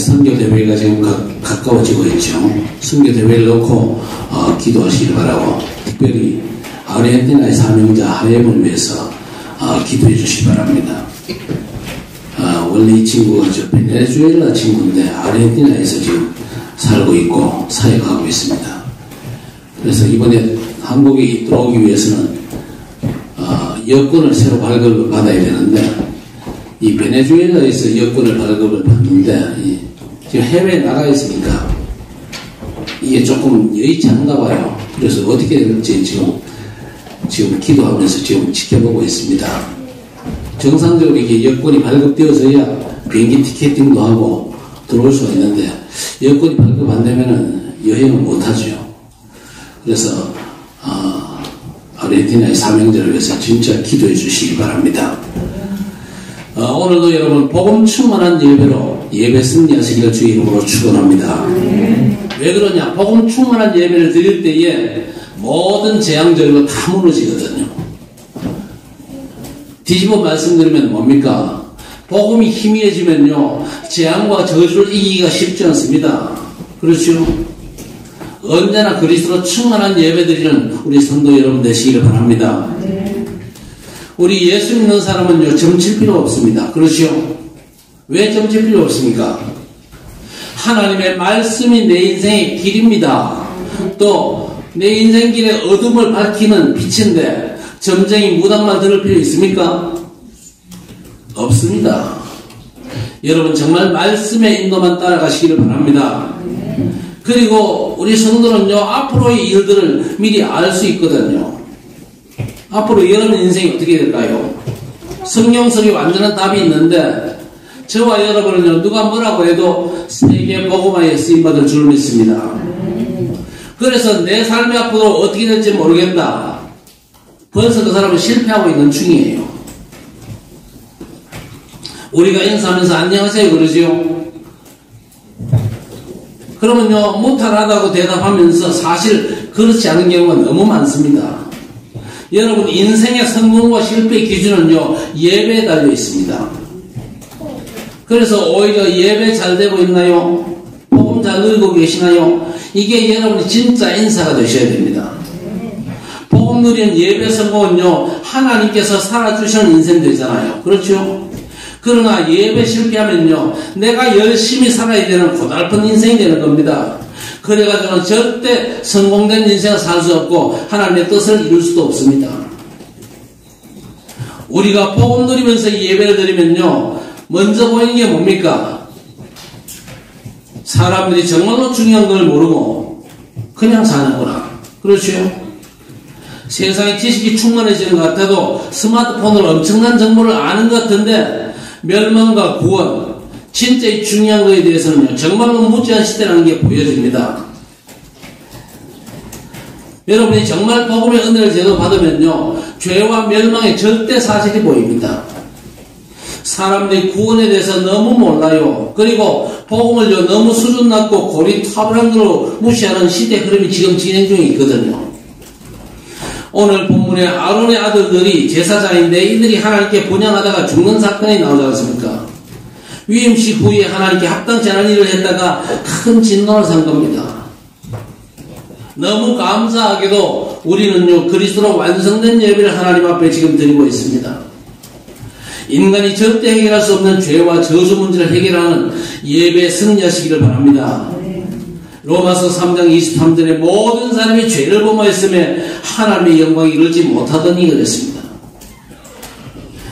선교대회가 지금 가까워지고 있죠. 선교대회를 놓고 기도하시길 바라고, 특별히 아르헨티나의 사명자 하렘을 위해서 기도해 주시기 바랍니다. 원래 이 친구가 저 베네수엘라 친구인데 아르헨티나에서 지금 살고 있고 사역하고 있습니다. 그래서 이번에 한국에 들어오기 위해서는 여권을 새로 발급을 받아야 되는데, 이 베네수엘라에서 여권을 발급을 받는데 지금 해외에 나가 있으니까 이게 조금 여의치 않은가 봐요. 그래서 어떻게 될지 지금 기도하면서 지금 지켜보고 있습니다. 정상적으로 이게 여권이 발급되어서야 비행기 티켓팅도 하고 들어올 수가 있는데, 여권이 발급 안 되면은 여행을 못 하죠. 그래서 아르헨티나의 사명자를 위해서 진짜 기도해 주시기 바랍니다. 오늘도 여러분 복음 충만한 예배로 예배 승리하시기를 주의 이름으로 축원합니다. 왜 그러냐? 복음 충만한 예배를 드릴 때에 모든 재앙절로 다 무너지거든요. 뒤집어 말씀드리면 뭡니까? 복음이 희미해지면요, 재앙과 저주를 이기기가 쉽지 않습니다. 그렇죠? 언제나 그리스도로 충만한 예배 드리는 우리 성도 여러분 되시기를 바랍니다. 우리 예수 믿는 사람은요, 점칠 필요 없습니다. 그렇죠? 왜 점칠 필요 없습니까? 하나님의 말씀이 내 인생의 길입니다. 또 내 인생 길에 어둠을 밝히는 빛인데 점쟁이 무당만 들을 필요 있습니까? 없습니다. 여러분 정말 말씀의 인도만 따라가시기를 바랍니다. 그리고 우리 성도는요, 앞으로의 일들을 미리 알 수 있거든요. 앞으로 여러분 인생이 어떻게 될까요? 성경 속에 완전한 답이 있는데, 저와 여러분은요, 누가 뭐라고 해도 세계 복음화에 쓰임받을 줄 믿습니다. 그래서 내 삶의 앞으로 어떻게 될지 모르겠다. 벌써 그 사람은 실패하고 있는 중이에요. 우리가 인사하면서 안녕하세요 그러죠. 그러면요, 무탈하다고 대답하면서 사실 그렇지 않은 경우가 너무 많습니다. 여러분 인생의 성공과 실패의 기준은요, 예배에 달려 있습니다. 그래서 오히려 예배 잘 되고 있나요? 복음 잘 누리고 계시나요? 이게 여러분이 진짜 인사가 되셔야 됩니다. 복음 누리는 예배 성공은요, 하나님께서 살아주시는 인생 되잖아요. 그렇죠? 그러나 예배 실패하면요, 내가 열심히 살아야 되는 고달픈 인생이 되는 겁니다. 그래가지고는 절대 성공된 인생을 살 수 없고 하나님의 뜻을 이룰 수도 없습니다. 우리가 복음 누리면서 예배를 드리면요, 먼저 보이는 게 뭡니까? 사람들이 정말로 중요한 걸 모르고 그냥 사는구나. 그렇죠? 세상에 지식이 충만해지는 것 같아도 스마트폰으로 엄청난 정보를 아는 것 같은데, 멸망과 구원, 진짜 중요한 것에 대해서는 정말로 무지한 시대라는 게 보여집니다. 여러분이 정말 복음의 은혜를 제대로 받으면요, 죄와 멸망의 절대 사실이 보입니다. 사람들이 구원에 대해서 너무 몰라요. 그리고 복음을요, 너무 수준 낮고 고리타분한 걸로 무시하는 시대 흐름이 지금 진행 중에 있거든요. 오늘 본문에 아론의 아들들이 제사장인데 이들이 하나님께 분향하다가 죽는 사건이 나오지 않습니까? 위임식 후에 하나님께 합당치 않은 일을 했다가 큰 진노를 산 겁니다. 너무 감사하게도 우리는요, 그리스도로 완성된 예배를 하나님 앞에 지금 드리고 있습니다. 인간이 절대 해결할 수 없는 죄와 저주 문제를 해결하는 예배에 승리하시기를 바랍니다. 로마서 3장 23절에 모든 사람이 죄를 범하였음에 하나님의 영광이 이르지 못하더니 그랬습니다.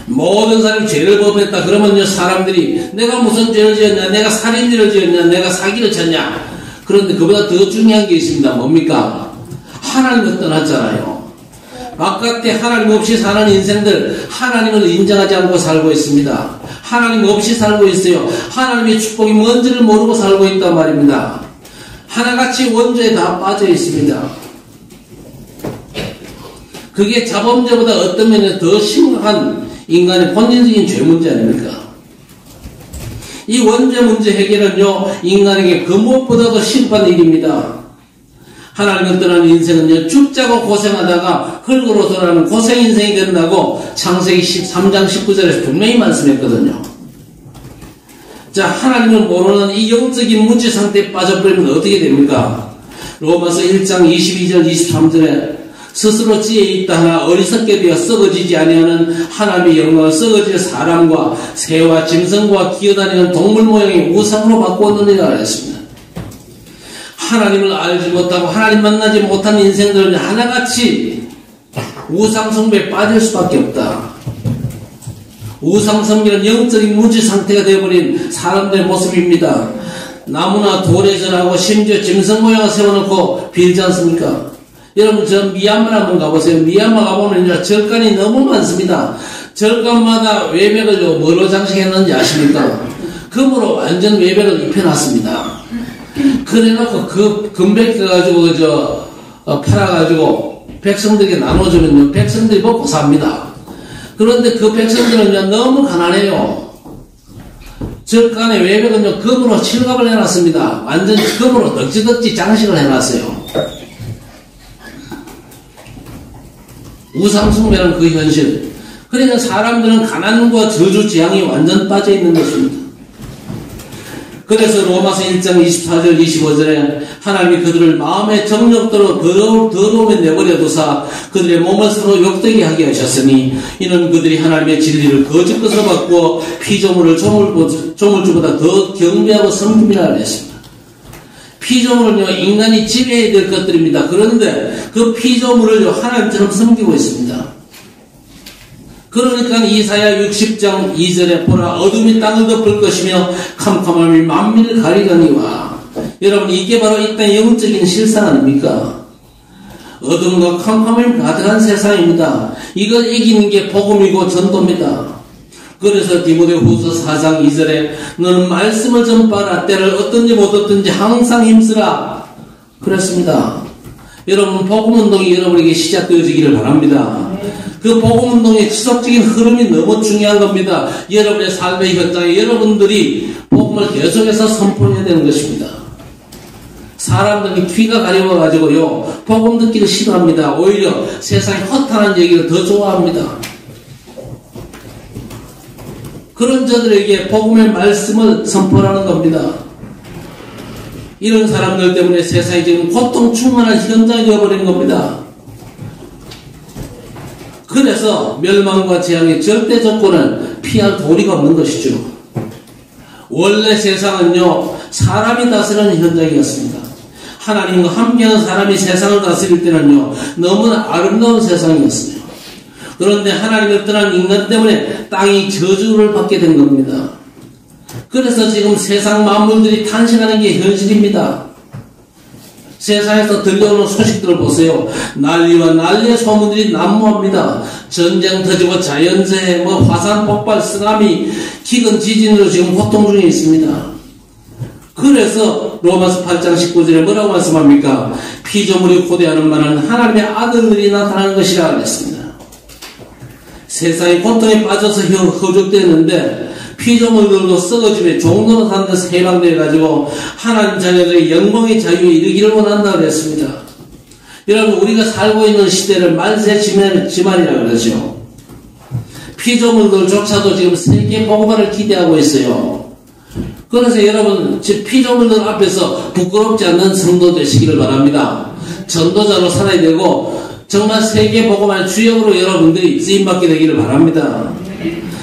모든 사람이 죄를 범했다 그러면요, 사람들이 내가 무슨 죄를 지었냐, 내가 살인죄를 지었냐, 내가 사기를 쳤냐. 그런데 그보다 더 중요한 게 있습니다. 뭡니까? 하나님을 떠났잖아요. 바깥에 하나님 없이 사는 인생들, 하나님을 인정하지 않고 살고 있습니다. 하나님 없이 살고 있어요. 하나님의 축복이 뭔지를 모르고 살고 있단 말입니다. 하나같이 원죄에 다 빠져 있습니다. 그게 자범죄보다 어떤 면에서 더 심각한 인간의 본질적인 죄 문제 아닙니까? 이 원죄 문제 해결은요, 인간에게 그 무엇보다도 심판 일입니다. 하나님을 떠나는 인생은요, 죽자고 고생하다가 흙으로 돌아가는 고생 인생이 된다고 창세기 13장 19절에서 분명히 말씀했거든요. 자, 하나님을 모르는 이 영적인 무지 상태에 빠져버리면 어떻게 됩니까? 로마서 1장 22절 23절에 스스로 지혜 있다 하나 어리석게 되어 썩어지지 아니하는 하나님의 영광을 썩어질 사람과 새와 짐승과 기어다니는 동물 모양의 우상으로 바꾸었느니라 했습니다. 하나님을 알지 못하고 하나님 만나지 못한 인생들은 하나같이 우상 숭배에 빠질 수밖에 없다. 우상 숭배는 영적인 무지 상태가 되어버린 사람들의 모습입니다. 나무나 돌에 절하고 심지어 짐승 모양을 세워놓고 빌지 않습니까? 여러분, 저 미얀마 한번 가보세요. 미얀마 가보면 절간이 너무 많습니다. 절간마다 외벽을 뭐로 장식했는지 아십니까? 금으로 완전 외벽을 입혀놨습니다. 그래놓고 그 금백해가지고 팔아가지고 백성들에게 나눠주면 백성들이 먹고 삽니다. 그런데 그 백성들은 너무 가난해요. 절간의 외벽은 금으로 칠갑을 해놨습니다. 완전 금으로 덕지덕지 장식을 해놨어요. 우상숭배는 그 현실. 그러니까 사람들은 가난과 저주 지향이 완전 빠져있는 것입니다. 그래서 로마서 1장 24절 25절에 하나님이 그들을 마음의 정욕대로 더러움에 내버려두사 그들의 몸을 서로 욕되게 하게 하셨으니 이는 그들이 하나님의 진리를 거짓 것으로 바꾸어 피조물을 조물주보다 더 경배하고 섬김이라 했습니다. 피조물은요, 인간이 지배해야 될 것들입니다. 그런데 그 피조물을 하나님처럼 섬기고 있습니다. 그러니까 이사야 60장 2절에 보라 어둠이 땅을 덮을 것이며 캄캄함이 만민을 가리려니와. 여러분, 이게 바로 이 땅의 영적인 실상 아닙니까? 어둠과 캄캄함이 가득한 세상입니다. 이걸 이기는 게 복음이고 전도입니다. 그래서 디모데후서 4장 2절에 너는 말씀을 전파하라. 때를 어떤지 못 어떤지 항상 힘쓰라. 그랬습니다. 여러분, 복음운동이 여러분에게 시작되어지기를 바랍니다. 그 복음운동의 지속적인 흐름이 너무 중요한 겁니다. 여러분의 삶의 현장에 여러분들이 복음을 계속해서 선포해야 되는 것입니다. 사람들이 귀가 가려워가지고요, 복음 듣기를 싫어합니다. 오히려 세상에 허탄한 얘기를 더 좋아합니다. 그런 저들에게 복음의 말씀을 선포하는 겁니다. 이런 사람들 때문에 세상이 지금 고통 충만한 현장이 되어버린 겁니다. 그래서 멸망과 재앙의 절대 조건은 피할 도리가 없는 것이죠. 원래 세상은요, 사람이 다스리는 현장이었습니다. 하나님과 함께하는 사람이 세상을 다스릴 때는요, 너무나 아름다운 세상이었어요. 그런데 하나님을 떠난 인간 때문에 땅이 저주를 받게 된 겁니다. 그래서 지금 세상 만물들이 탄식하는 게 현실입니다. 세상에서 들려오는 소식들을 보세요. 난리와 난리의 소문들이 난무합니다. 전쟁 터지고 자연재해, 화산 폭발, 쓰나미, 기근 지진으로 지금 고통 중에 있습니다. 그래서 로마서 8장 19절에 뭐라고 말씀합니까? 피조물이 고대하는 말은 하나님의 아들들이 나타나는 것이라 그랬습니다. 세상이 고통에 빠져서 허죽되었는데 피조물들도 썩어지며 종로로 사는 데서 해방되어가지고 하나님 자녀들의 영광의 자유에 이르기를 원한다 그랬습니다. 여러분, 우리가 살고 있는 시대를 만세 지만이라 그러죠. 피조물들조차도 지금 세계 복음화를 기대하고 있어요. 그래서 여러분, 피조물들 앞에서 부끄럽지 않는 성도 되시기를 바랍니다. 전도자로 살아야 되고 정말 세계 복음화의 주역으로 여러분들이 쓰임받게 되기를 바랍니다.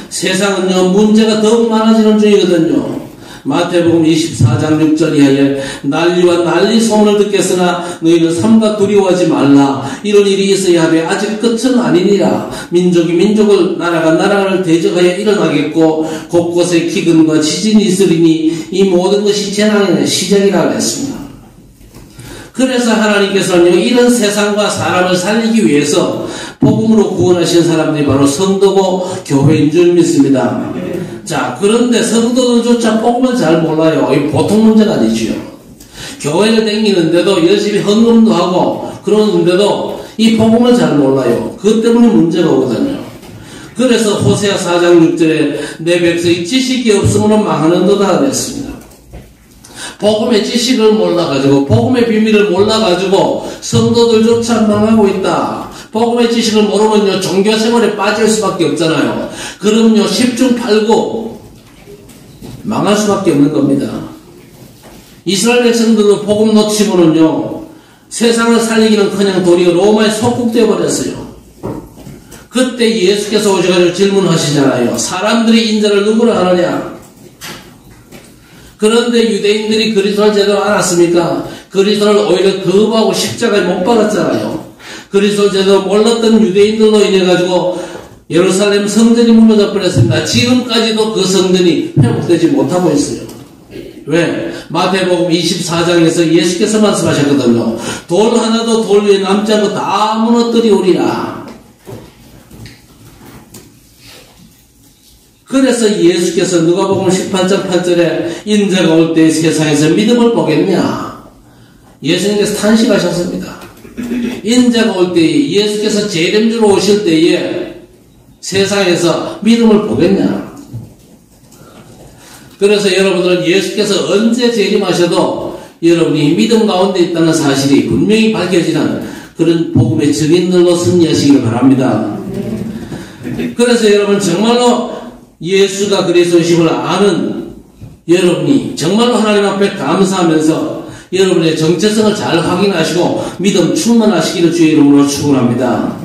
세상은요, 문제가 더욱 많아지는 중이거든요. 마태복음 24장 6절 이하에 난리와 난리 소문을 듣겠으나 너희는 삼가 두려워하지 말라. 이런 일이 있어야 하되 아직 끝은 아니니라. 민족이 민족을, 나라가 나라를 대적하여 일어나겠고 곳곳에 기근과 지진이 있으리니 이 모든 것이 재난의 시작이라 그랬습니다. 그래서 하나님께서는 이런 세상과 사람을 살리기 위해서 복음으로 구원하신 사람들이 바로 성도고 교회인 줄 믿습니다. 자, 그런데 성도들조차 복음을 잘 몰라요. 이 보통 문제가 아니지요. 교회를 다니는데도 열심히 헌금도 하고 그러는데도 이 복음을 잘 몰라요. 그것 때문에 문제가 오거든요. 그래서 호세아 4장 6절에 내 백성이 지식이 없으므로 망하는도다 그랬습니다. 복음의 지식을 몰라가지고, 복음의 비밀을 몰라가지고 성도들조차 망하고 있다. 복음의 지식을 모르면요, 종교생활에 빠질 수밖에 없잖아요. 그럼요, 10중 8구 망할 수밖에 없는 겁니다. 이스라엘 백성들도 복음 놓치고는요, 세상을 살리기는커녕 도리어 로마에 속국되어 버렸어요. 그때 예수께서 오셔가지고 질문하시잖아요. 사람들이 인자를 누구로 하느냐? 그런데 유대인들이 그리스도를 제대로 알았습니까? 그리스도를 오히려 거부하고 십자가에 못 박았잖아요. 그리스도를 제대로 몰랐던 유대인들로 인해가지고 예루살렘 성전이 무너져 버렸습니다. 지금까지도 그 성전이 회복되지 못하고 있어요. 왜? 마태복음 24장에서 예수께서 말씀하셨거든요. 돌 하나도 돌 위에 남지 않고 다 무너뜨리오리라. 그래서 예수께서 누가복음 18장 8절에 인자가 올 때 세상에서 믿음을 보겠냐? 예수님께서 탄식하셨습니다. 인자가 올 때 예수께서 재림주로 오실 때에 세상에서 믿음을 보겠냐? 그래서 여러분들은 예수께서 언제 재림하셔도 여러분이 믿음 가운데 있다는 사실이 분명히 밝혀지는 그런 복음의 증인들로 승리하시길 바랍니다. 그래서 여러분 정말로 예수가 그리스도이심을 아는 여러분이 정말로 하나님 앞에 감사하면서 여러분의 정체성을 잘 확인하시고 믿음 충만하시기를 주의 이름으로 축원합니다.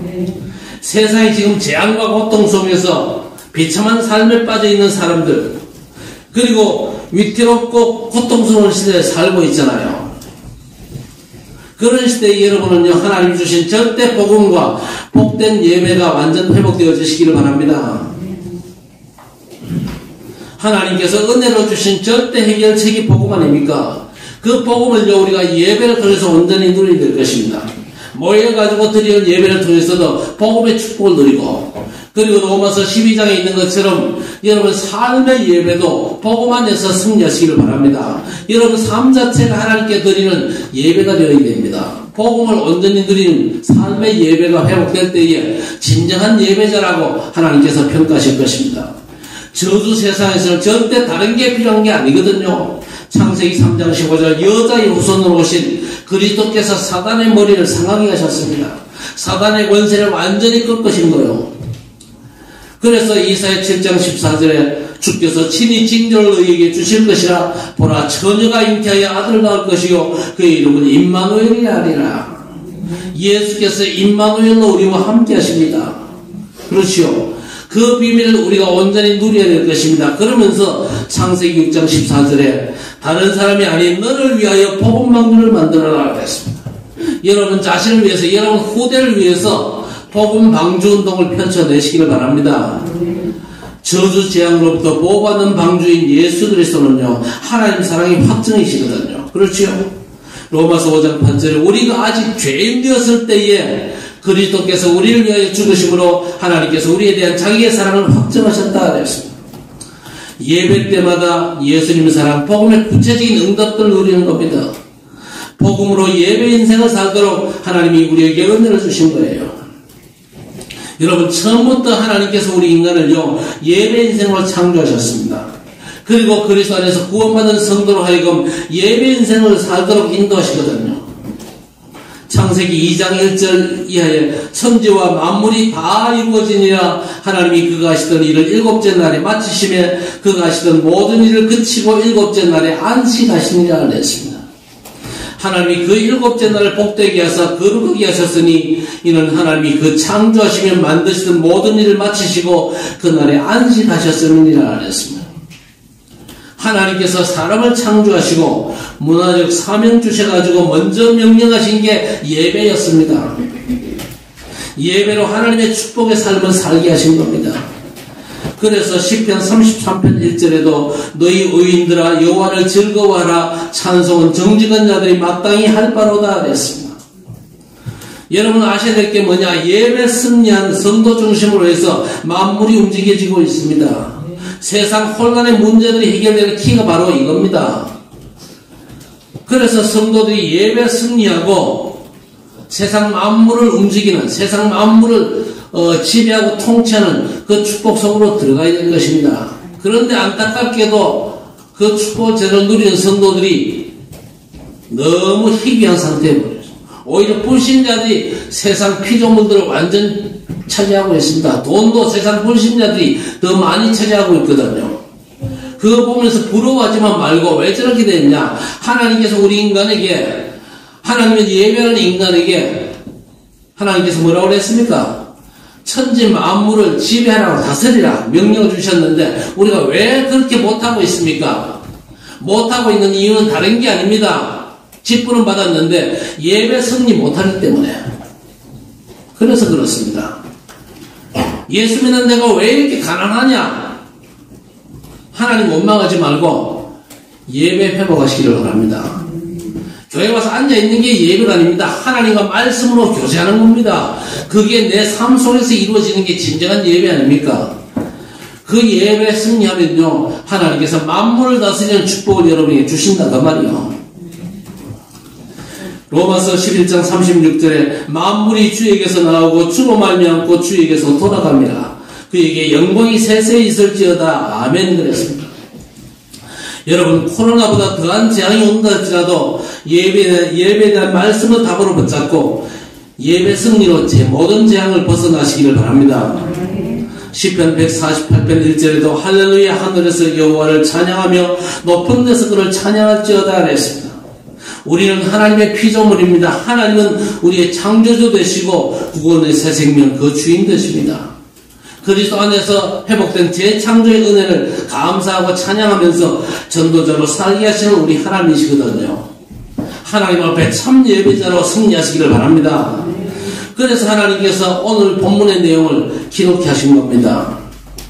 세상이 지금 재앙과 고통 속에서 비참한 삶에 빠져있는 사람들, 그리고 위태롭고 고통스러운 시대에 살고 있잖아요. 그런 시대에 여러분은요, 하나님 주신 절대 복음과 복된 예배가 완전 회복되어지시기를 바랍니다. 하나님께서 은혜로 주신 절대 해결책이 복음 아닙니까? 그 복음을요, 우리가 예배를 통해서 온전히 누리게 될 것입니다. 모여가지고 드리는 예배를 통해서도 복음의 축복을 누리고, 그리고 로마서 12장에 있는 것처럼 여러분 삶의 예배도 복음 안에서 승리하시기를 바랍니다. 여러분 삶 자체가 하나님께 드리는 예배가 되어야 됩니다. 복음을 온전히 누리는 삶의 예배가 회복될 때에 진정한 예배자라고 하나님께서 평가하실 것입니다. 저주 세상에서는 절대 다른 게 필요한 게 아니거든요. 창세기 3장 15절 여자의 후손으로 오신 그리스도께서 사단의 머리를 상하게 하셨습니다. 사단의 권세를 완전히 꺾으신 거예요. 그래서 이사야 7장 14절에 주께서 친히 징조를 너희에게 주실 것이라. 보라, 처녀가 잉태하여 아들을 낳을 것이요 그의 이름은 임마누엘이라 하리라. 예수께서 임마누엘로 우리와 함께 하십니다. 그렇지요. 그 비밀을 우리가 온전히 누려야 될 것입니다. 그러면서 창세기 6장 14절에 다른 사람이 아닌 너를 위하여 복음방주를 만들어라 그랬습니다. 여러분 자신을 위해서, 여러분 후대를 위해서 복음방주 운동을 펼쳐내시기를 바랍니다. 저주 재앙으로부터 보호받는 방주인 예수 그리스도는요, 하나님 사랑이 확증이시거든요. 그렇죠? 로마서 5장 8절에 우리가 아직 죄인 되었을 때에 그리스도께서 우리를 위하여 죽으심으로 하나님께서 우리에 대한 자기의 사랑을 확증하셨다 그랬습니다. 예배 때마다 예수님의 사랑, 복음의 구체적인 응답들을 누리는 겁니다. 복음으로 예배 인생을 살도록 하나님이 우리에게 은혜를 주신 거예요. 여러분 처음부터 하나님께서 우리 인간을요, 예배 인생으로 창조하셨습니다. 그리고 그리스도 안에서 구원받은 성도로 하여금 예배 인생을 살도록 인도하시거든요. 창세기 2장 1절 이하에 천지와 만물이 다 이루어지니라. 하나님이 그가 하시던 일을 일곱째 날에 마치시며 그가 하시던 모든 일을 그치고 일곱째 날에 안식하시니라 그랬습니다. 하나님이 그 일곱째 날을 복되게 하사 거룩하게 하셨으니 이는 하나님이 그 창조하시며 만드시던 모든 일을 마치시고 그날에 안식하셨음이니라 그랬습니다. 하나님께서 사람을 창조하시고 문화적 사명 주셔가지고 먼저 명령하신 게 예배였습니다. 예배로 하나님의 축복의 삶을 살게 하신 겁니다. 그래서 시편 33편 1절에도 너희 의인들아 여호와를 즐거워하라. 찬송은 정직한 자들이 마땅히 할 바로다 그랬습니다. 여러분 아셔야 될 게 뭐냐? 예배 승리한 성도 중심으로 해서 만물이 움직여지고 있습니다. 세상 혼란의 문제들이 해결되는 키가 바로 이겁니다. 그래서 성도들이 예배 승리하고 세상 만물을 움직이는, 세상 만물을 지배하고 통치하는 그 축복 속으로 들어가야 될 것입니다. 그런데 안타깝게도 그 축복을 제대로 누리는 성도들이 너무 희귀한 상태에 버려요. 오히려 불신자들이 세상 피조물들을 완전 차지하고 있습니다. 돈도 세상 불신자들이 더 많이 차지하고 있거든요. 그거 보면서 부러워하지만 말고 왜 저렇게 됐냐? 하나님께서 우리 인간에게, 하나님의 예배하는 인간에게 하나님께서 뭐라고 그랬습니까? 천지 만물을 지배하라고 다스리라 명령을 주셨는데 우리가 왜 그렇게 못하고 있습니까? 못하고 있는 이유는 다른 게 아닙니다. 직분은 받았는데 예배 승리 못하기 때문에. 그래서 그렇습니다. 예수 믿는 내가 왜 이렇게 가난하냐? 하나님 원망하지 말고 예배 회복하시기를 바랍니다. 교회 와서 앉아있는 게 예배가 아닙니다. 하나님과 말씀으로 교제하는 겁니다. 그게 내 삶 속에서 이루어지는 게 진정한 예배 아닙니까? 그 예배 승리하면요, 하나님께서 만물을 다스리는 축복을 여러분에게 주신다 그 말이요. 로마서 11장 36절에 만물이 주에게서 나오고 주로 말미암고 주에게서 돌아갑니다. 그에게 영광이 세세히 있을지어다. 아멘 그랬습니다. 여러분, 코로나보다 더한 재앙이 온다 할지라도 예배에 대한 말씀을 답으로 붙잡고 예배 승리로 제 모든 재앙을 벗어나시기를 바랍니다. 시편 148편 1절에도 할렐루야 하늘에서 여호와를 찬양하며 높은 데서 그를 찬양할지어다 그랬습니다. 우리는 하나님의 피조물입니다. 하나님은 우리의 창조주 되시고 구원의 새 생명 그 주인 되십니다. 그리스도 안에서 회복된 재창조의 은혜를 감사하고 찬양하면서 전도자로 살게 하시는 우리 하나님이시거든요. 하나님 앞에 참 예배자로 승리하시기를 바랍니다. 그래서 하나님께서 오늘 본문의 내용을 기록해 하신 겁니다.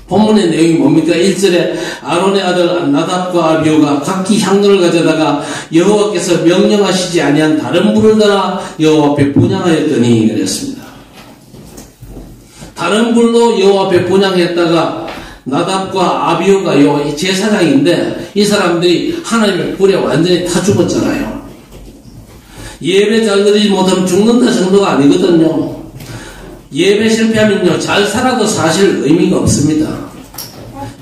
본문의 내용이 뭡니까? 1절에 아론의 아들 나답과 아비후가 각기 향로를 가져다가 여호와께서 명령하시지 아니한 다른 불을 달아 여호와 앞에 분향하였더니 그랬습니다. 다른 불로 여호와 앞에 분향했다가 나답과 아비후가 제사장인데 이 사람들이 하나님의 불에 완전히 타 죽었잖아요. 예배 잘 드리지 못하면 죽는다 정도가 아니거든요. 예배 실패하면요, 잘 살아도 사실 의미가 없습니다.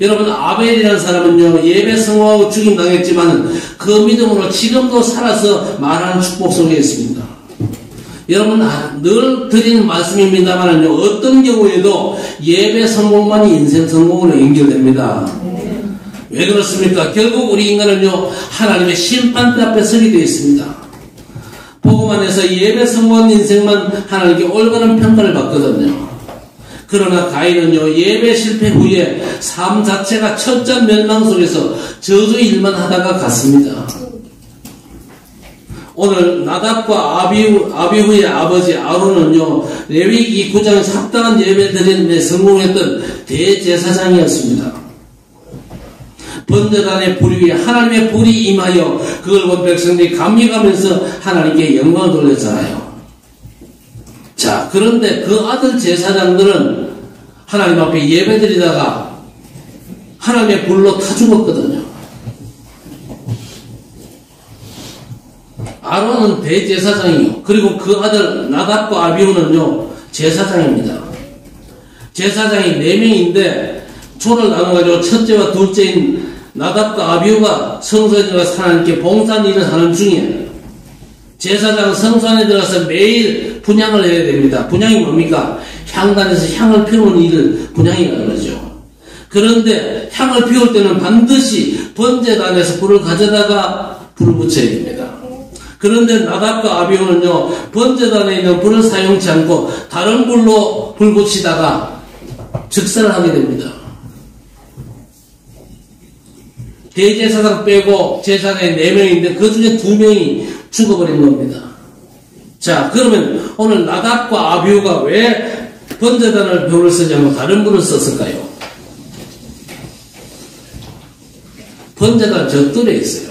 여러분, 아벨이라는 사람은요, 예배 성공하고 죽임 당했지만 그 믿음으로 지금도 살아서 말하는 축복 속에 있습니다. 여러분, 늘 드리는 말씀입니다만은요, 어떤 경우에도 예배 성공만이 인생 성공으로 연결됩니다. 왜 그렇습니까? 결국 우리 인간은요, 하나님의 심판대 앞에 서게 되어 있습니다. 복음 안에서 예배 성공한 인생만 하나님께 올바른 평가를 받거든요. 그러나 가인은요, 예배 실패 후에 삶 자체가 철저한 멸망 속에서 저주 일만 하다가 갔습니다. 오늘 나답과 아비후의 아버지 아론은요, 레위기 9장에서 합당한 예배 드리는 데 성공했던 대제사장이었습니다. 번제단의 불 위에 하나님의 불이 임하여 그걸 본 백성들이 감격하면서 하나님께 영광을 돌렸잖아요. 자, 그런데 그 아들 제사장들은 하나님 앞에 예배드리다가 하나님의 불로 타 죽었거든요. 아론은 대제사장이요. 그리고 그 아들 나답과 아비후는요, 제사장입니다. 제사장이 4명인데 조를 나눠가지고 첫째와 둘째인 나답과 아비후가 성소에 들어가서 하나님께 봉사한 일을 하는 중에 제사장은 성소 안에 들어가서 매일 분향을 해야 됩니다. 분향이 뭡니까? 향단에서 향을 피우는 일을 분향이라고 그러죠. 그런데 향을 피울 때는 반드시 번제단에서 불을 가져다가 불을 붙여야 됩니다. 그런데 나답과 아비후는요, 번제단에 있는 불을 사용치 않고 다른 불로 불 붙이다가 즉사를 하게 됩니다. 대제사장 빼고 제사장이 4명인데 그 중에 2명이 죽어버린 겁니다. 자, 그러면 오늘 나답과 아비후가 왜 번제단을 불을 쓰지 않고 다른 불을 썼을까요? 번제단 젖들에 있어요.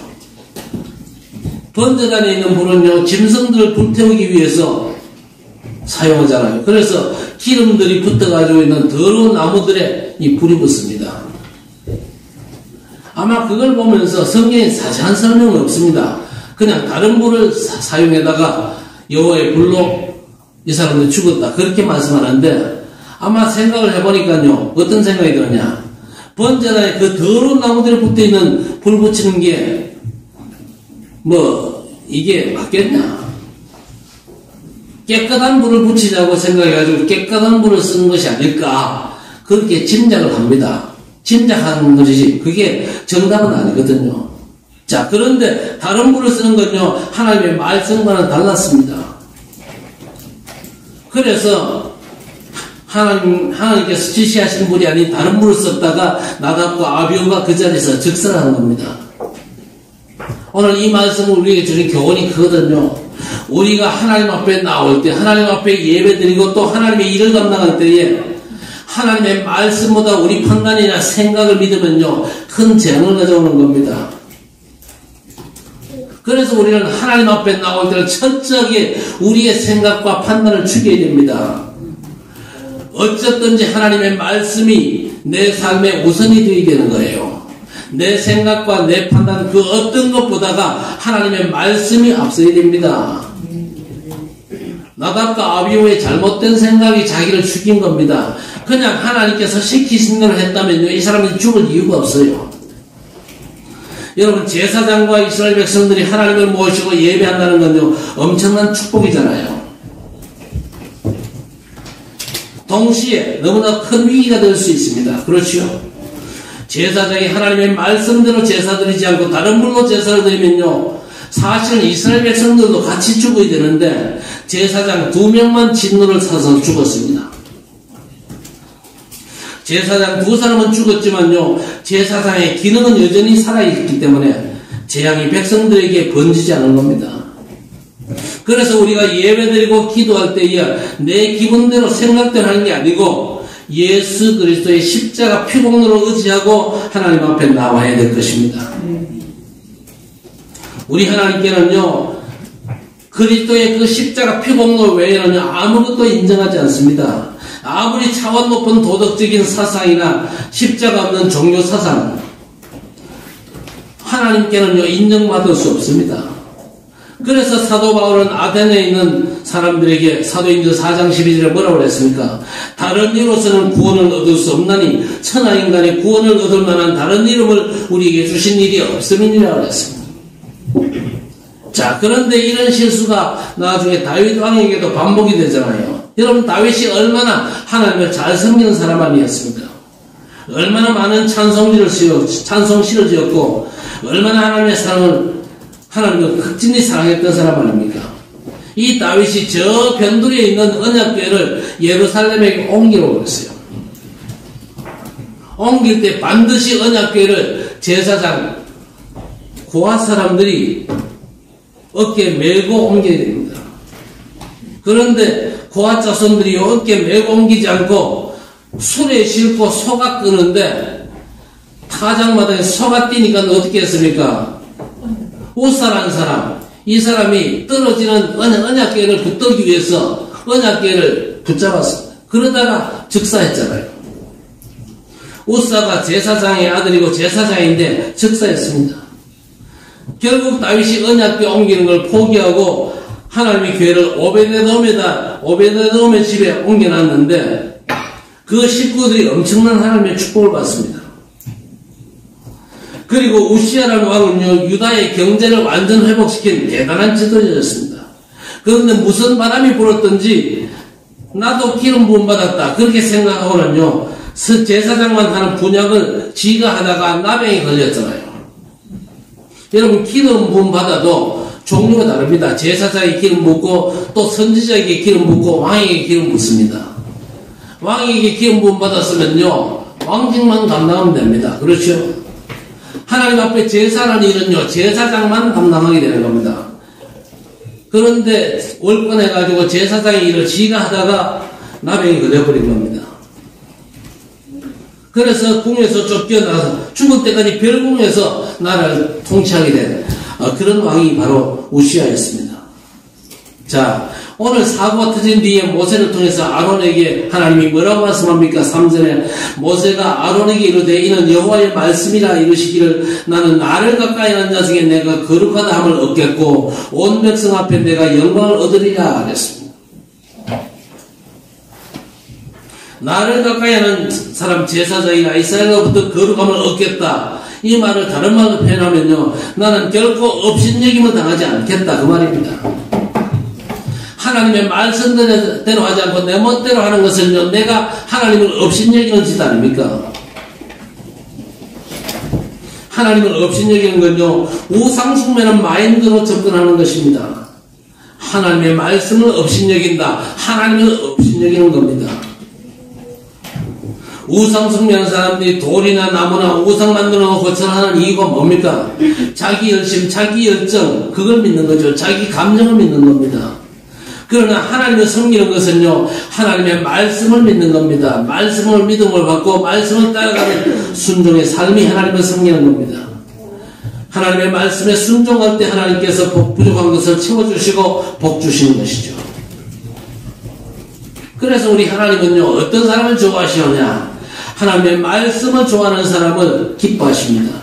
번제단에 있는 불은요, 짐승들을 불태우기 위해서 사용하잖아요. 그래서 기름들이 붙어가지고 있는 더러운 나무들에 이 불이 붙습니다. 아마 그걸 보면서 성경에 자세한 설명은 없습니다. 그냥 다른 불을 사용해다가 여호와의 불로 이 사람들이 죽었다, 그렇게 말씀하는데, 아마 생각을 해보니까요, 어떤 생각이 드느냐, 번제단에 그 더러운 나무들이 붙어있는 불 붙이는 게 이게 맞겠냐? 깨끗한 불을 붙이자고 생각해가지고 깨끗한 불을 쓰는 것이 아닐까, 그렇게 짐작을 합니다. 짐작하는 것이지 그게 정답은 아니거든요. 자, 그런데 다른 불을 쓰는 건요, 하나님의 말씀과는 달랐습니다. 그래서 하나님께서 지시하신 불이 아닌 다른 불을 썼다가 나답과 아비후가 그 자리에서 즉사하는 겁니다. 오늘 이 말씀을 우리에게 주신 교훈이 크거든요. 우리가 하나님 앞에 나올 때, 하나님 앞에 예배드리고 또 하나님의 일을 감당할 때에 하나님의 말씀보다 우리 판단이나 생각을 믿으면요, 큰 재앙을 가져오는 겁니다. 그래서 우리는 하나님 앞에 나올 때는 철저하게 우리의 생각과 판단을 죽여야 됩니다. 어쨌든지 하나님의 말씀이 내 삶의 우선이 되어야 되는 거예요. 내 생각과 내 판단 그 어떤 것보다가 하나님의 말씀이 앞서야 됩니다. 나답과 아비후의 잘못된 생각이 자기를 죽인 겁니다. 그냥 하나님께서 시키신 대로 했다면요, 이 사람이 죽을 이유가 없어요. 여러분, 제사장과 이스라엘 백성들이 하나님을 모시고 예배한다는 건요, 엄청난 축복이잖아요. 동시에 너무나 큰 위기가 될 수 있습니다. 그렇죠? 제사장이 하나님의 말씀대로 제사 드리지 않고 다른 불로 제사를 드리면요, 사실은 이스라엘 백성들도 같이 죽어야 되는데 제사장 2명만 진노를 사서 죽었습니다. 제사장 2사람은 죽었지만요, 제사장의 기능은 여전히 살아있기 때문에 재앙이 백성들에게 번지지 않은 겁니다. 그래서 우리가 예배드리고 기도할 때에 내 기분대로 생각대로 하는 게 아니고 예수 그리스도의 십자가 피공로를 의지하고 하나님 앞에 나와야 될 것입니다. 우리 하나님께는요, 그리스도의 그 십자가 피공로 외에는요, 아무것도 인정하지 않습니다. 아무리 차원 높은 도덕적인 사상이나 십자가 없는 종교 사상, 하나님께는요, 인정받을 수 없습니다. 그래서 사도 바울은 아테네에 있는 사람들에게 사도행전 4장 12절에 뭐라고 그랬습니까? 다른 이로서는 구원을 얻을 수 없나니 천하인간의 구원을 얻을 만한 다른 이름을 우리에게 주신 일이 없음이니라 그랬습니다. 자, 그런데 이런 실수가 나중에 다윗 왕에게도 반복이 되잖아요. 여러분, 다윗이 얼마나 하나님을 잘 섬기는 사람 아니었습니까? 얼마나 많은 찬송시를 지었고 얼마나 하나님의 사랑을 하나님을 극진히 사랑했던 사람 아닙니까? 이 다윗이 저 변두리에 있는 언약궤를 예루살렘에 옮기라고 그랬어요. 옮길 때 반드시 언약궤를 제사장 고핫 사람들이 어깨에 메고 옮겨야 됩니다. 그런데 고핫 자손들이 어깨에 메고 옮기지 않고 술에 싣고 소가 끄는데 타작마당에 소가 뛰니까 어떻게 했습니까? 우사라는 사람, 이 사람이 떨어지는 언약궤를 붙들기 위해서 언약궤를 붙잡았습니다. 그러다가 즉사했잖아요. 우사가 제사장의 아들이고 제사장인데 즉사했습니다. 결국 다윗이 언약궤 옮기는 걸 포기하고 하나님의 교회를 오베데돔의 집에 옮겨놨는데 그 식구들이 엄청난 하나님의 축복을 받습니다. 그리고 우시아라는 왕은요, 유다의 경제를 완전 회복시킨 대단한 지도자였습니다. 그런데 무슨 바람이 불었던지 나도 기름 부음 받았다 그렇게 생각하고는요, 제사장만 하는 분약을 지가 하다가 나병이 걸렸잖아요. 여러분, 기름 부음 받아도 종류가 다릅니다. 제사장이 기름 붓고 또 선지자에게 기름 붓고 왕에게 기름 붓습니다. 왕에게 기름 부음 받았으면요, 왕직만 감당하면 됩니다. 그렇죠? 하나님 앞에 제사라는 일은요, 제사장만 감당하게 되는 겁니다. 그런데 월권해가지고 제사장의 일을 지가 하다가 나병이 걸려버린 겁니다. 그래서 궁에서 쫓겨나서 죽을 때까지 별궁에서 나라를 통치하게 된 그런 왕이 바로 우시아였습니다. 자, 오늘 사고가 터진 뒤에 모세를 통해서 아론에게 하나님이 뭐라고 말씀합니까? 3절에 모세가 아론에게 이르되 이는 여호와의 말씀이라 이르시기를 나는 나를 가까이 하는 자 중에 내가 거룩하다 함을 얻겠고 온 백성 앞에 내가 영광을 얻으리라 하랬습니다. 나를 가까이 하는 사람 제사장이나 이스라엘로부터 거룩함을 얻겠다. 이 말을 다른 말로 표현하면요, 나는 결코 업신여김을 당하지 않겠다 그 말입니다. 하나님의 말씀대로 하지 않고 내 멋대로 하는 것은요, 내가 하나님을 업신여기는 짓 아닙니까? 하나님을 업신여기는 건요, 우상숭배는 마인드로 접근하는 것입니다. 하나님의 말씀을 업신여긴다. 하나님을 업신여기는 겁니다. 우상숭배하는 사람들이 돌이나 나무나 우상 만들어 놓고 거절하는 이유가 뭡니까? 자기 열심, 자기 열정, 그걸 믿는 거죠. 자기 감정을 믿는 겁니다. 그러나 하나님을 섬기는 것은요, 하나님의 말씀을 믿는 겁니다. 말씀을 믿음을 받고 말씀을 따라가는 순종의 삶이 하나님을 섬기는 겁니다. 하나님의 말씀에 순종할 때 하나님께서 부족한 것을 채워주시고 복 주시는 것이죠. 그래서 우리 하나님은요, 어떤 사람을 좋아하시느냐? 하나님의 말씀을 좋아하는 사람을 기뻐하십니다.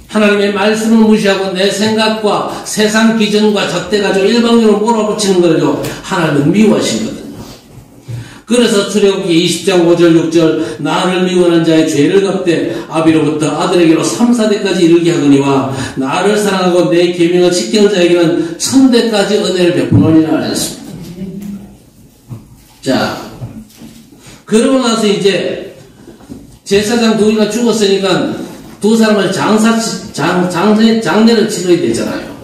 하나님의 말씀을 무시하고 내 생각과 세상 기준과 잣대 가지고 일방적으로 몰아붙이는 것을요, 하나님은 미워하시거든요. 그래서 출애굽기 20장 5절 6절 나를 미워하는 자의 죄를 갚되 아비로부터 아들에게로 3, 4대까지 이르게 하거니와 나를 사랑하고 내 계명을 지키는 자에게는 1000대까지 은혜를 베푸노니라 하셨습니다. 자, 그러고 나서 이제 제사장 둘이가 죽었으니까 두 사람을 장례를 치러야 되잖아요.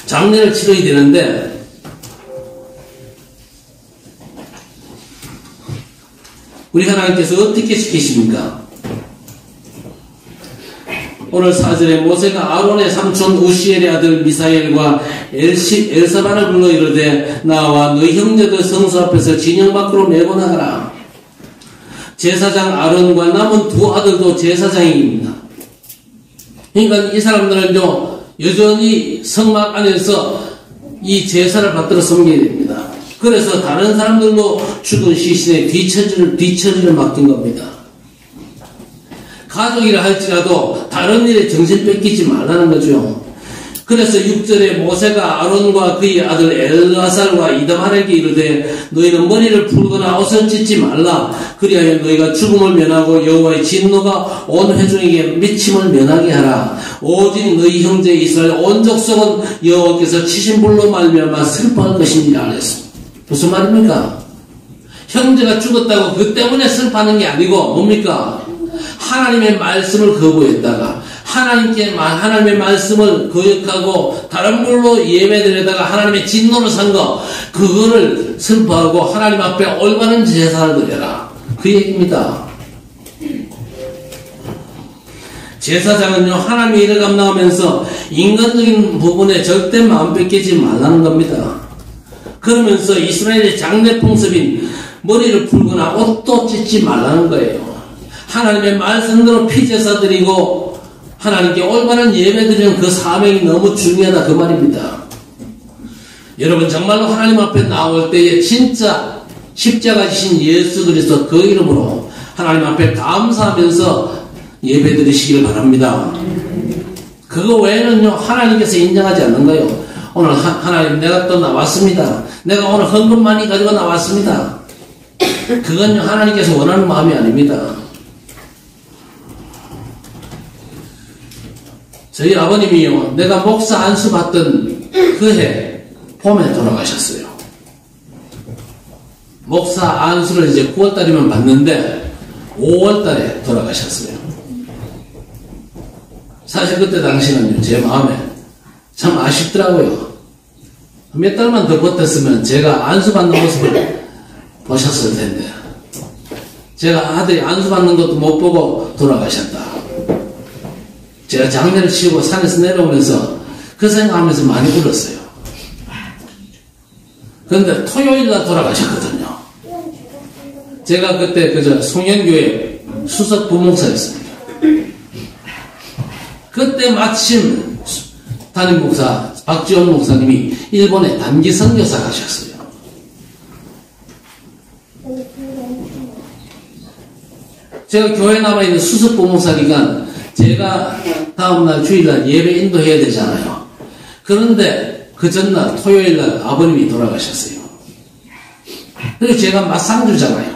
장례를 치러야 되는데 우리 하나님께서 어떻게 시키십니까? 오늘 4절에 모세가 아론의 삼촌 우시엘의 아들 미사엘과 엘사반을 불러 이르되 나와 너희 형제들 성소 앞에서 진영 밖으로 내고 나가라. 제사장 아론과 남은 두 아들도 제사장입니다. 그러니까 이 사람들은요, 여전히 성막 안에서 이 제사를 받들어 섬겨야 됩니다. 그래서 다른 사람들도 죽은 시신의 뒤처리를 맡긴 겁니다. 가족이라 할지라도 다른 일에 정신 뺏기지 말라는 거죠. 그래서 6절에 모세가 아론과 그의 아들 엘아살과 이다말에게 이르되 너희는 머리를 풀거나 옷을 찢지 말라. 그리하여 너희가 죽음을 면하고 여호와의 진노가 온 회중에게 미침을 면하게 하라. 오직 너희 형제 이스라엘 온 족속은 여호와께서 치신 불로 말미암아 슬퍼할 것입니다. 그랬습니다. 무슨 말입니까? 형제가 죽었다고 그 때문에 슬퍼하는 게 아니고 뭡니까? 하나님의 말씀을 거부했다가 하나님의 말씀을 거역하고 다른 불로 예배드리다가 하나님의 진노를 산 거, 그거를 슬퍼하고 하나님 앞에 올바른 제사를 드려라. 그 얘기입니다. 제사장은요, 하나님의 일을 감당하면서 인간적인 부분에 절대 마음 뺏기지 말라는 겁니다. 그러면서 이스라엘의 장례 풍습인 머리를 풀거나 옷도 찢지 말라는 거예요. 하나님의 말씀대로 피제사 드리고 하나님께 올바른 예배 드리는 그 사명이 너무 중요하다 그 말입니다. 여러분 정말로 하나님 앞에 나올 때에 진짜 십자가 지신 예수 그리스도 그 이름으로 하나님 앞에 감사하면서 예배 드리시기를 바랍니다. 그거 외에는요, 하나님께서 인정하지 않는 거예요. 오늘 하나님 내가 또 나왔습니다. 내가 오늘 헌금 많이 가지고 나왔습니다. 그건요, 하나님께서 원하는 마음이 아닙니다. 저희 아버님이요, 내가 목사 안수 받던 그 해 봄에 돌아가셨어요. 목사 안수를 이제 9월달이면 받는데 5월달에 돌아가셨어요. 사실 그때 당시는요, 제 마음에 참 아쉽더라고요. 몇 달만 더 버텼으면 제가 안수 받는 모습을 보셨을 텐데, 제가 아들이 안수 받는 것도 못 보고 돌아가셨다. 제가 장례를 치우고 산에서 내려오면서 그 생각하면서 많이 울었어요. 그런데 토요일날 돌아가셨거든요. 제가 그때 송년교회 수석 부목사였습니다. 그때 마침 담임 목사 박지원 목사님이 일본에 단기 선교사 가셨어요. 제가 교회에 남아있는 수석 부목사니까 제가 다음날 주일날 예배 인도해야 되잖아요. 그런데 그 전날 토요일날 아버님이 돌아가셨어요. 그리고 제가 맞상주잖아요.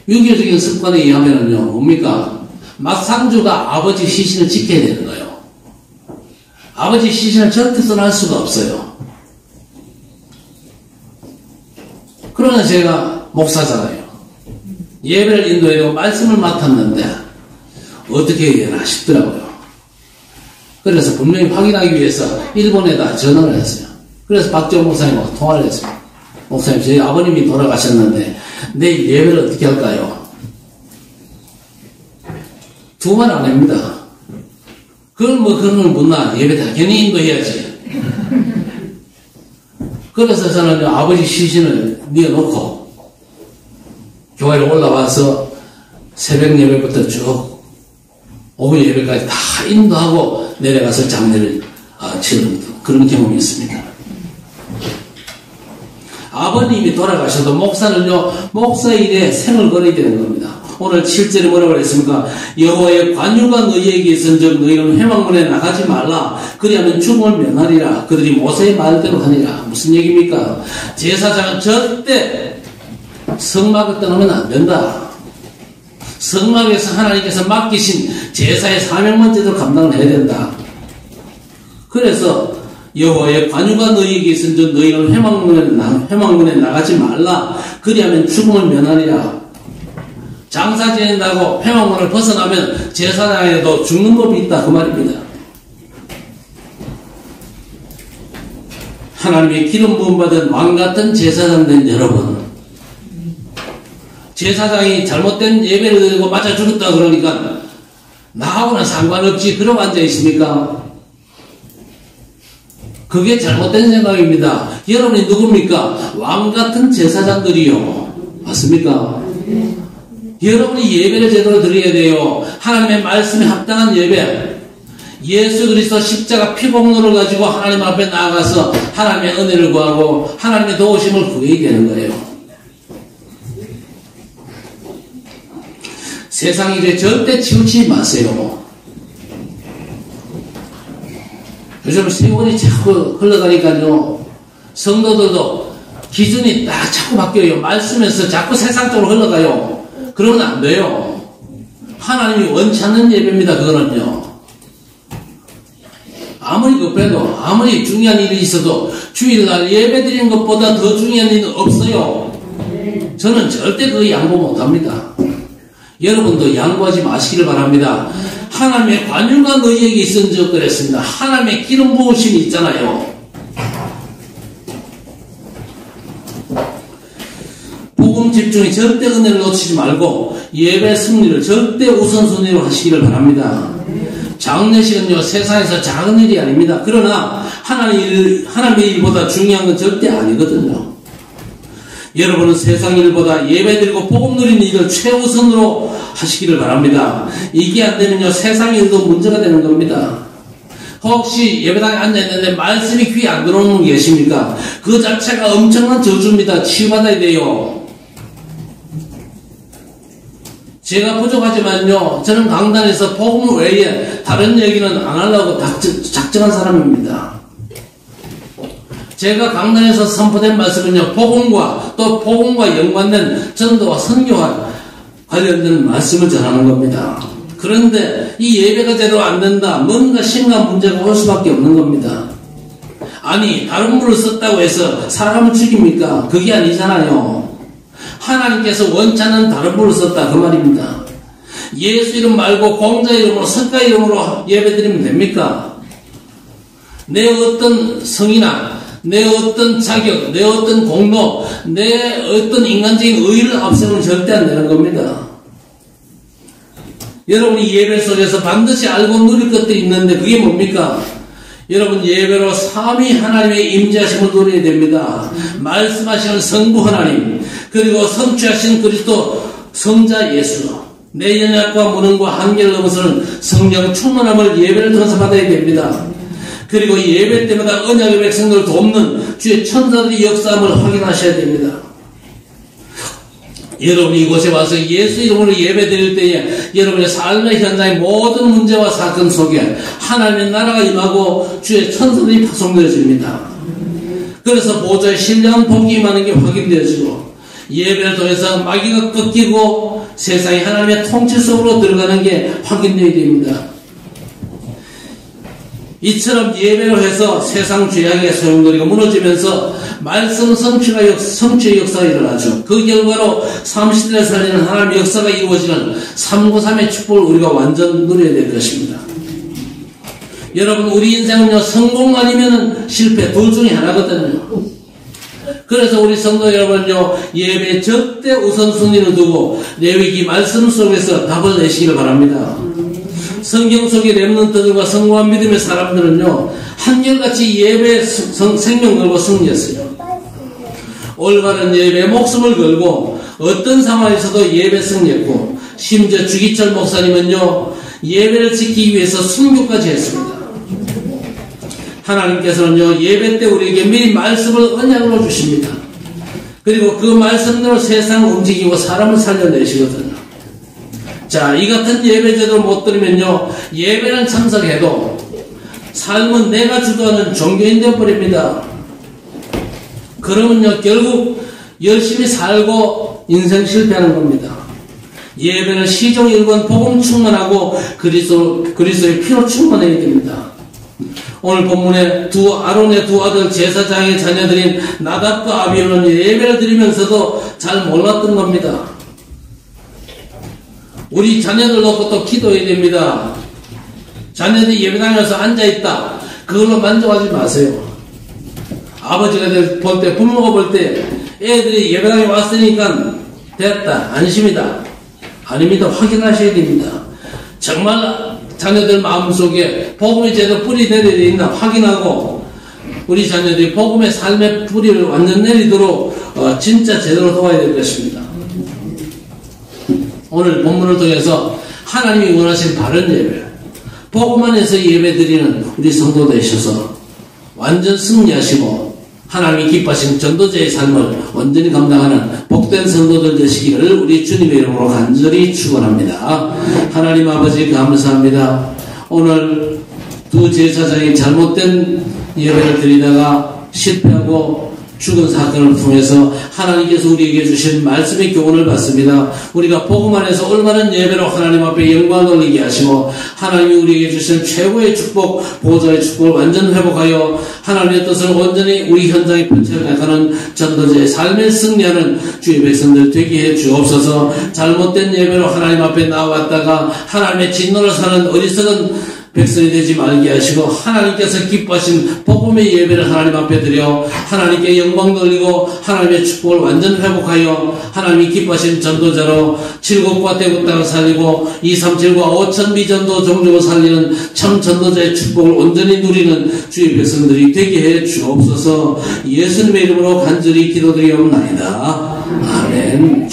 유교적인 습관에 의하면요, 뭡니까? 맞상주가 아버지 시신을 지켜야 되는 거예요. 아버지 시신을 절대 떠날 수가 없어요. 그러나 제가 목사잖아요. 예배를 인도해야 되고 말씀을 맡았는데 어떻게 해야 하나 싶더라고요. 그래서 분명히 확인하기 위해서 일본에다 전화를 했어요. 그래서 박지원 목사님하고 통화를 했어요. 목사님, 저희 아버님이 돌아가셨는데 내일 예배를 어떻게 할까요? 두 말 안 합니다. 그걸 뭐 그런 걸 묻나? 예배 당연히 인도해야지. 그래서 저는 아버지 시신을 뉘어놓고 교회로 올라와서 새벽 예배부터 쭉 오후 예배까지 다 인도하고 내려가서 장례를 치른 그런 경험이 있습니다. 아버님이 돌아가셔도 목사는요, 목사 일에 생을 걸어야 되는 겁니다. 오늘 7절에 뭐라고 그랬습니까? 여호와의 관유가 너희에게 있은즉 너희는 회막문에 나가지 말라. 그리하면 죽음을 면하리라. 그들이 모세의 말대로 하니라. 무슨 얘기입니까? 제사장은 절대 성막을 떠나면 안 된다. 성막에서 하나님께서 맡기신 제사의 사명만 제대로 감당을 해야 된다. 그래서 여호와의 관유가 너희에게 있은즉 너희는 회막문에 나가지 말라. 그리하면 죽음을 면하리라. 장사 지낸다고 회막문을 벗어나면 제사장에도 죽는 법이 있다 그 말입니다. 하나님의 기름 부음 받은 왕같은 제사장 된 여러분, 제사장이 잘못된 예배를 드리고 맞아 죽었다 그러니까 나하고는 상관없지 그러고 앉아 있습니까? 그게 잘못된 생각입니다. 여러분이 누굽니까? 왕같은 제사장들이요. 맞습니까? 여러분이 예배를 제대로 드려야 돼요. 하나님의 말씀에 합당한 예배. 예수 그리스도 십자가 피공로를 가지고 하나님 앞에 나아가서 하나님의 은혜를 구하고 하나님의 도우심을 구해야 되는 거예요. 세상 일에 절대 치우치지 마세요. 요즘 세월이 자꾸 흘러가니까요, 성도들도 기준이 딱 자꾸 바뀌어요. 말씀에서 자꾸 세상적으로 흘러가요. 그러면 안 돼요. 하나님이 원치 않는 예배입니다. 그거는요. 아무리 급해도, 아무리 중요한 일이 있어도 주일날 예배 드리는 것보다 더 중요한 일은 없어요. 저는 절대 그 양보 못합니다. 여러분도 양보하지 마시기를 바랍니다. 하나님의 관유가 너희에게 있은즉 그랬습니다. 하나님의 기름 부으심이 있잖아요. 복음 집중이 절대 은혜를 놓치지 말고 예배 승리를 절대 우선순위로 하시기를 바랍니다. 장례식은요, 세상에서 작은 일이 아닙니다. 그러나 하나님의 일보다 중요한 건 절대 아니거든요. 여러분은 세상 일보다 예배드리고 복음 누리는 일을 최우선으로 하시기를 바랍니다. 이게 안 되면요, 세상 일도 문제가 되는 겁니다. 혹시 예배당에 앉아있는데 말씀이 귀에 안 들어오는 분 계십니까? 그 자체가 엄청난 저주입니다. 치유받아야 돼요. 제가 부족하지만요, 저는 강단에서 복음 외에 다른 얘기는 안 하려고 작정한 사람입니다. 제가 강단에서 선포된 말씀은요, 복음과 또 복음과 연관된 전도와 선교와 관련된 말씀을 전하는 겁니다. 그런데 이 예배가 제대로 안 된다, 뭔가 심각한 문제가 올 수밖에 없는 겁니다. 아니, 다른 분을 썼다고 해서 사람을 죽입니까? 그게 아니잖아요. 하나님께서 원치 않는 다른 분을 썼다 그 말입니다. 예수 이름 말고 공자 이름으로 석가 이름으로 예배드리면 됩니까? 내 어떤 성이나 내 어떤 자격, 내 어떤 공로, 내 어떤 인간적인 의의를 앞세우면 절대 안 되는 겁니다. 여러분이 예배 속에서 반드시 알고 누릴 것들이 있는데 그게 뭡니까? 여러분, 예배로 삼위 하나님의 임재하심을 누려야 됩니다. 말씀하시는 성부 하나님, 그리고 성취하신 그리스도 성자 예수, 내 연약과 무능과 한계를 넘어서는 성령 충만함을 예배를 통해서 받아야 됩니다. 그리고 예배 때마다 언약의 백성들을 돕는 주의 천사들의 역사함을 확인하셔야 됩니다. 여러분이 이곳에 와서 예수 이름으로 예배 드릴 때에 여러분의 삶의 현장의 모든 문제와 사건 속에 하나님의 나라가 임하고 주의 천사들이 파송되어집니다. 그래서 보좌의 신령한 복이 임하는 게 확인되어지고 예배를 통해서 마귀가 꺾이고 세상이 하나님의 통치 속으로 들어가는 게 확인되어야 됩니다. 이처럼 예배로 해서 세상 죄악의 소용돌이가 무너지면서 말씀 성취의 역사가 일어나죠. 그 결과로 30대를 살리는 하나님의 역사가 이루어지는 393의 축복을 우리가 완전 누려야 될 것입니다. 여러분, 우리 인생은요, 성공 아니면 실패 둘 중에 하나거든요. 그래서 우리 성도 여러분요, 예배 절대 우선순위를 두고 레위기 말씀 속에서 답을 내시기를 바랍니다. 성경 속의 렘넌트들과 성공한 믿음의 사람들은요, 한결같이 예배 생명 걸고 승리했어요. 올바른 예배에 목숨을 걸고 어떤 상황에서도 예배 승리했고, 심지어 주기철 목사님은요, 예배를 지키기 위해서 순교까지 했습니다. 하나님께서는요, 예배 때 우리에게 미리 말씀을 언약으로 주십니다. 그리고 그 말씀대로 세상을 움직이고 사람을 살려내시거든요. 자, 이 같은 예배 제도를 못 들으면요, 예배는 참석해도 삶은 내가 주도하는 종교인 되어버립니다. 그러면요, 결국 열심히 살고 인생 실패하는 겁니다. 예배는 시종 일관 복음 충만하고 그리스도의 피로 충만해야 됩니다. 오늘 본문에 아론의 두 아들 제사장의 자녀들인 나답과 아비후는 예배를 드리면서도 잘 몰랐던 겁니다. 우리 자녀들 놓고 또 기도해야 됩니다. 자녀들이 예배당에 와서 앉아있다, 그걸로 만족하지 마세요. 아버지가 볼 때, 부모가 볼 때 애들이 예배당에 왔으니까 됐다, 안심이다, 아닙니다. 확인하셔야 됩니다. 정말 자녀들 마음속에 복음의 제대로 뿌리 내려져 있나 확인하고, 우리 자녀들이 복음의 삶의 뿌리를 완전 내리도록 진짜 제대로 도와야 될 것입니다. 오늘 본문을 통해서 하나님이 원하신 바른 예배, 복음 안에서 예배 드리는 우리 성도 되셔서 완전 승리하시고 하나님이 기뻐하신 전도자의 삶을 온전히 감당하는 복된 성도들 되시기를 우리 주님의 이름으로 간절히 축원합니다. 하나님 아버지 감사합니다. 오늘 두 제사장이 잘못된 예배를 드리다가 실패하고 죽은 사건을 통해서 하나님께서 우리에게 주신 말씀의 교훈을 받습니다. 우리가 복음 안에서 올바른 예배로 하나님 앞에 영광을 돌리게 하시고, 하나님이 우리에게 주신 최고의 축복, 보좌의 축복을 완전 회복하여 하나님의 뜻을 온전히 우리 현장에 펼쳐나가는 전도자의 삶에 승리하는 주의 백성들 되게 해 주옵소서. 잘못된 예배로 하나님 앞에 나왔다가 하나님의 진노를 사는 어리석은 백성이 되지 말게 하시고, 하나님께서 기뻐하신 복음의 예배를 하나님 앞에 드려 하나님께 영광 돌리고 하나님의 축복을 완전 회복하여 하나님이 기뻐하신 전도자로 칠곡과 대구 땅을 살리고 237과 5천 비전도 종족을 살리는 참 전도자의 축복을 온전히 누리는 주의 백성들이 되게 해 주옵소서. 예수님의 이름으로 간절히 기도드리옵나이다. 아멘.